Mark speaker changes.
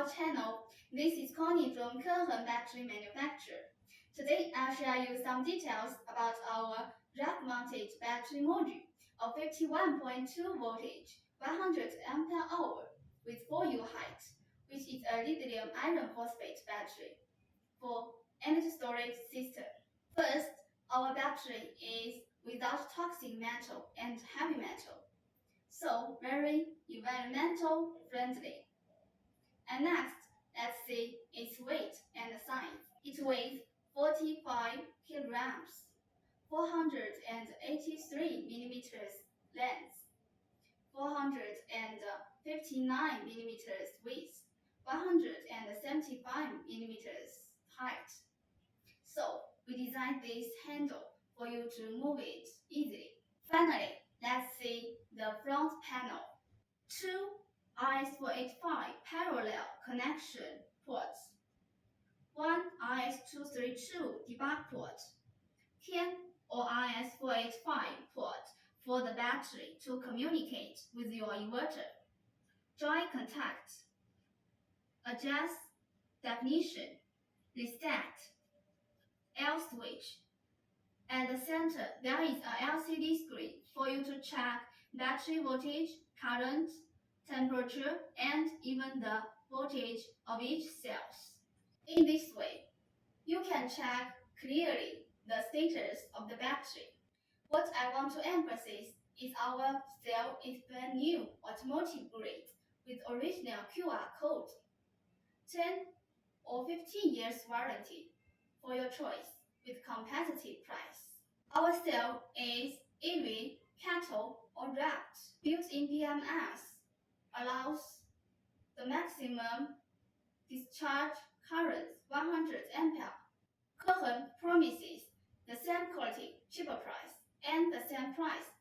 Speaker 1: our channel. This is Connie from Keheng Battery Manufacturer. Today I'll share you some details about our rack-mounted battery module of 51.2 voltage, 100 ampere hour with 4U height, which is a lithium iron phosphate battery for energy storage system. First, our battery is without toxic metal and heavy metal, so very environmental friendly. And next, let's see its weight and size. It weighs 45 kilograms, 483 millimeters length, 459 millimeters width, 175 millimeters height. So we designed this handle for you to move it easily. Finally, let's see the front panel. Two RS485 parallel connection ports, one RS232 debug port, Keheng or RS485 port for the battery to communicate with your inverter, join contact, adjust definition, reset, L switch. At the center, there is a LCD screen for you to check battery voltage, current, temperature, and even the voltage of each cells. In this way, you can check clearly the status of the battery. What I want to emphasize is our cell is brand new automotive grade with original QR code, 10 or 15 years warranty for your choice with competitive price. Our cell is EV, cattle, or wrapped. Built-in BMS allows the maximum discharge current 100 ampere. Keheng promises the same quality, cheaper price, and the same price